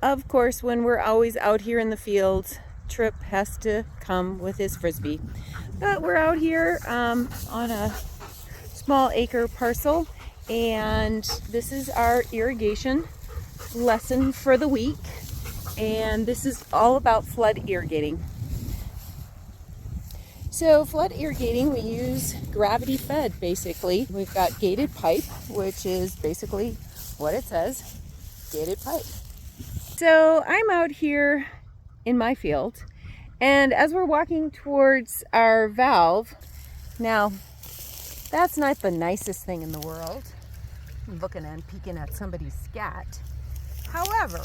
Of course, when we're always out here in the fields, Trip has to come with his frisbee. But we're out here on a small acre parcel, and this is our irrigation lesson for the week. And this is all about flood irrigating. So flood irrigating, we use gravity fed basically. We've got gated pipe, which is basically what it says, gated pipe. So I'm out here in my field, and as we're walking towards our valve, now that's not the nicest thing in the world, looking and peeking at somebody's scat. However,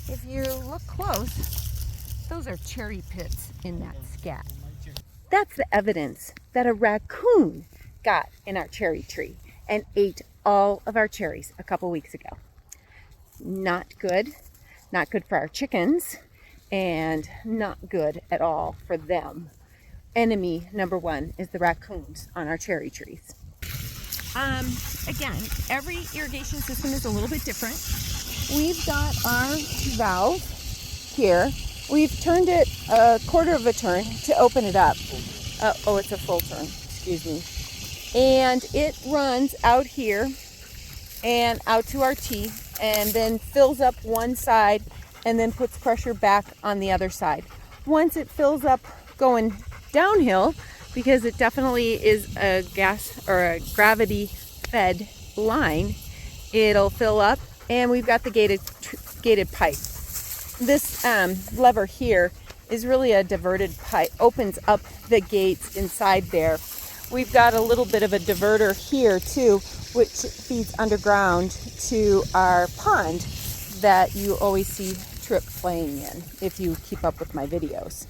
if you look close, those are cherry pits in that scat. That's the evidence that a raccoon got in our cherry tree and ate all of our cherries a couple weeks ago. Not good. Not good for our chickens, and not good at all for them. Enemy number one is the raccoons on our cherry trees. Again, every irrigation system is a little bit different. We've got our valve here. We've turned it a quarter of a turn to open it up. Oh, it's a full turn, excuse me. And it runs out here and out to our tee, and then fills up one side and then puts pressure back on the other side. Once it fills up going downhill, because it definitely is a gas or a gravity fed line, it'll fill up, and we've got the gated pipe. This lever here is really a diverted pipe, opens up the gates inside there. We've got a little bit of a diverter here too, which feeds underground to our pond that you always see Trip playing in if you keep up with my videos.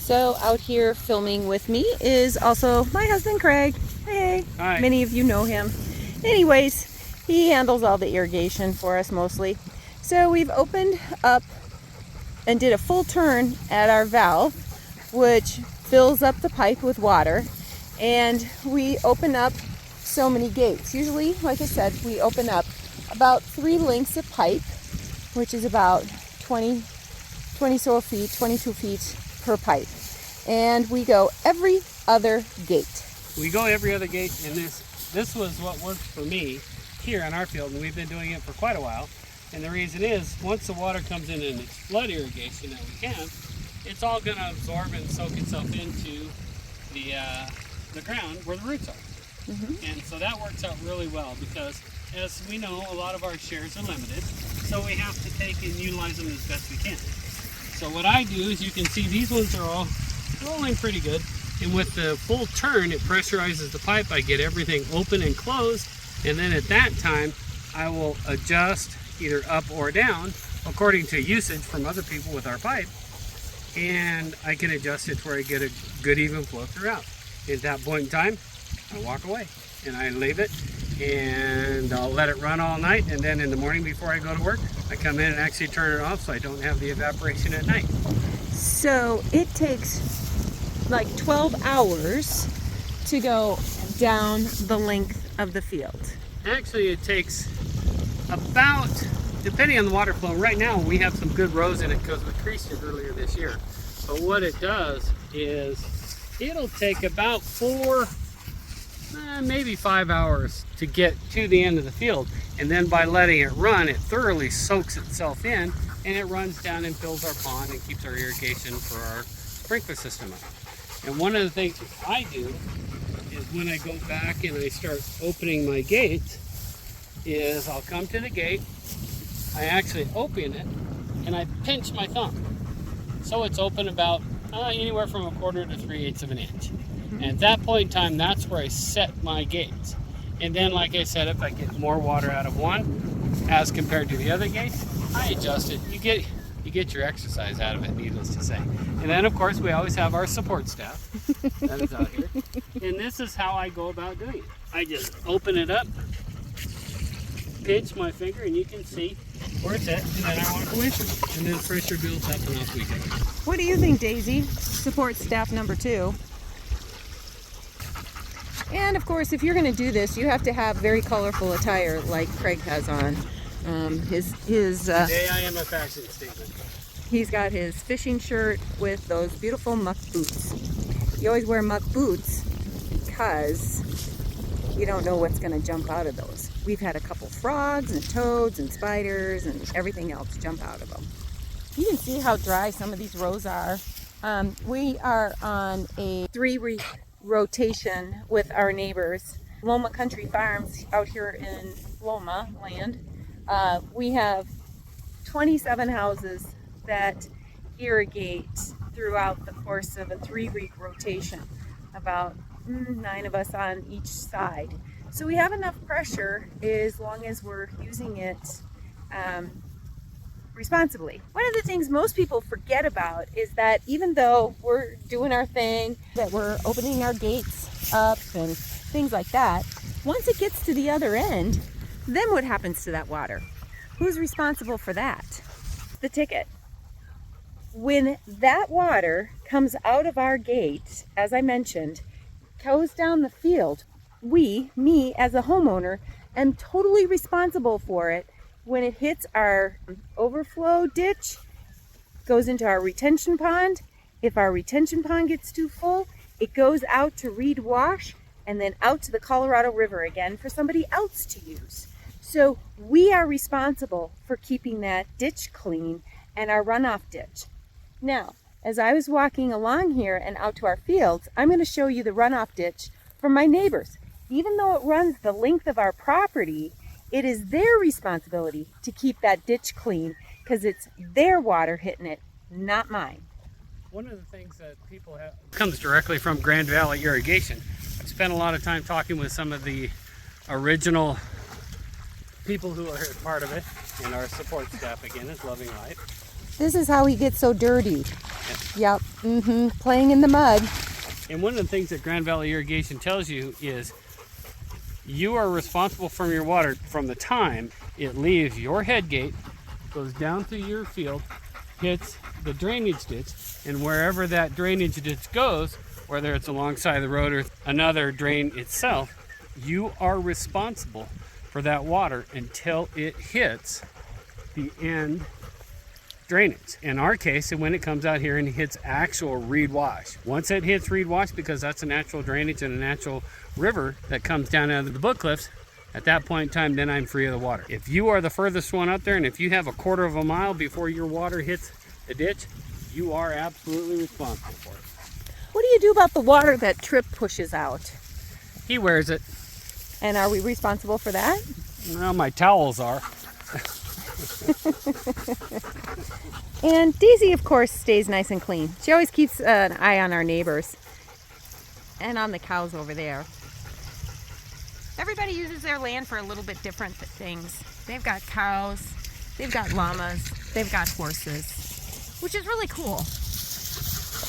So out here filming with me is also my husband Craig. Hey. Hi. Many of you know him. Anyways, he handles all the irrigation for us mostly. So we've opened up and did a full turn at our valve, which fills up the pipe with water, and we open up so many gates. Usually, like I said, we open up about 3 lengths of pipe, which is about 22 feet per pipe. And we go every other gate. We go every other gate, and this was what worked for me here in our field, and we've been doing it for quite a while. And the reason is, once the water comes in and it's flood irrigation that we have, it's all going to absorb and soak itself into the ground where the roots are. And so that works out really well, because as we know, a lot of our shares are limited, so we have to take and utilize them as best we can. So what I do is, you can see these ones are all rolling pretty good, and with the full turn, it pressurizes the pipe. I get everything open and closed, and then at that time I will adjust either up or down according to usage from other people with our pipe, and I can adjust it to where I get a good even flow throughout. At that point in time, I walk away and I leave it, and I'll let it run all night, and then in the morning before I go to work, I come in and actually turn it off so I don't have the evaporation at night. So it takes like 12 hours to go down the length of the field. Actually, it takes about, depending on the water flow, right now we have some good rows in it because we creased it earlier this year. But what it does is, it'll take about 4, maybe 5 hours to get to the end of the field, and then by letting it run, it thoroughly soaks itself in, and it runs down and fills our pond and keeps our irrigation for our sprinkler system up. And one of the things I do is, when I go back and I start opening my gates, is I'll come to the gate, I actually open it, and I pinch my thumb, so it's open about anywhere from 1/4 to 3/8 of an inch. And at that point in time, that's where I set my gates. And then, like I said, if I get more water out of one as compared to the other gates, I adjust it. You get your exercise out of it, needless to say. And then, of course, we always have our support staff that is out here. And this is how I go about doing it. I just open it up, pinch my finger, and you can see where it's at, and then I walk away from it. And then pressure builds up, and off we go. What do you think, Daisy? Support staff number 2. And of course, if you're going to do this, you have to have very colorful attire like Craig has on. Today I am a fashion statement. He's got his fishing shirt with those beautiful muck boots. You always wear muck boots because you don't know what's going to jump out of those. We've had a couple frogs and toads and spiders and everything else jump out of them. You can see how dry some of these rows are. We are on a 3-week rotation with our neighbors. Loma Country Farms out here in Loma land. We have 27 houses that irrigate throughout the course of a 3-week rotation. About 9 of us on each side. So we have enough pressure as long as we're using it responsibly. One of the things most people forget about is that even though we're doing our thing, that we're opening our gates up and things like that, once it gets to the other end, then what happens to that water? Who's responsible for that? The ticket. When that water comes out of our gate, as I mentioned, goes down the field, me as a homeowner, am totally responsible for it. When it hits our overflow ditch, goes into our retention pond. If our retention pond gets too full, it goes out to Reed Wash and then out to the Colorado River again for somebody else to use. So we are responsible for keeping that ditch clean and our runoff ditch. Now, as I was walking along here and out to our fields, I'm going to show you the runoff ditch from my neighbors. Even though it runs the length of our property, it is their responsibility to keep that ditch clean because it's their water hitting it, not mine. One of the things that people have comes directly from Grand Valley Irrigation. I've spent a lot of time talking with some of the original people who are part of it, and our support staff again is Loving Life. This is how he gets so dirty. Yep, playing in the mud. And one of the things that Grand Valley Irrigation tells you is you are responsible for your water from the time it leaves your head gate, goes down through your field, hits the drainage ditch, and wherever that drainage ditch goes, whether it's alongside the road or another drain itself, you are responsible for that water until it hits the end drainage. In our case, when it comes out here and hits actual Reed Wash. Once it hits Reed Wash, because that's a natural drainage and a natural river that comes down out of the Book Cliffs, at that point in time, then I'm free of the water. If you are the furthest one up there, and if you have a 1/4 of a mile before your water hits the ditch, you are absolutely responsible for it. What do you do about the water that Trip pushes out? He wears it. And are we responsible for that? Well, my towels are. And Daisy, of course, stays nice and clean. She always keeps an eye on our neighbors and on the cows over there. Everybody uses their land for a little bit different things. They've got cows, they've got llamas, they've got horses, which is really cool.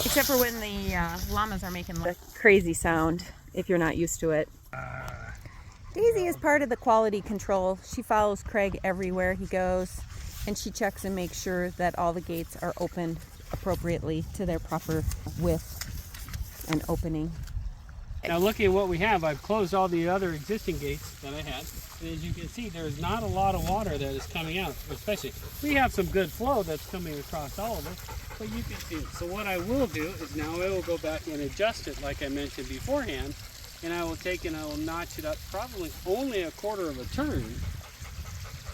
Except for when the llamas are making the crazy sound, if you're not used to it. Daisy is part of the quality control. She follows Craig everywhere he goes, and she checks and makes sure that all the gates are opened appropriately to their proper width and opening. Now looking at what we have, I've closed all the other existing gates that I had. And as you can see, there's not a lot of water that is coming out, especially. We have some good flow that's coming across all of it, but you can see. So what I will do is now I will go back and adjust it like I mentioned beforehand, and I will take and I will notch it up probably only a 1/4 of a turn,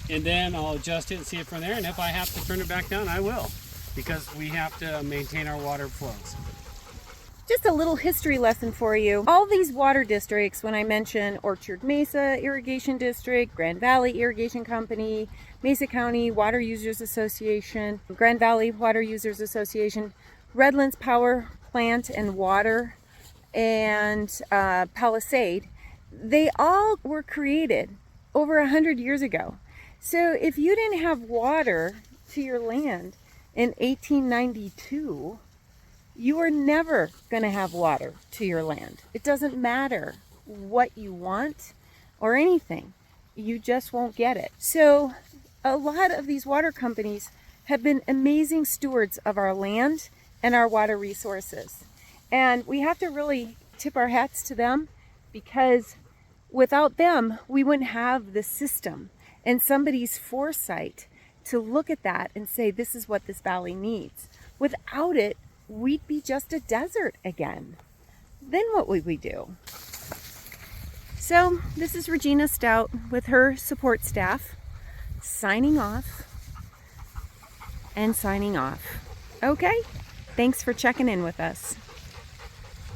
and then I'll adjust it and see it from there, and if I have to turn it back down, I will, because we have to maintain our water flows. Just a little history lesson for you. All these water districts, when I mention Orchard Mesa Irrigation District, Grand Valley Irrigation Company, Mesa County Water Users Association, Grand Valley Water Users Association, Redlands Power Plant and Water, and Palisade, they all were created over 100 years ago. So if you didn't have water to your land in 1892, you are never going to have water to your land. It doesn't matter what you want or anything. You just won't get it. So a lot of these water companies have been amazing stewards of our land and our water resources. And we have to really tip our hats to them, because without them, we wouldn't have this system. and somebody's foresight to look at that and say, this is what this valley needs. Without it, we'd be just a desert again. Then what would we do? So this is Regina Stout with her support staff, signing off and signing off. Okay, thanks for checking in with us.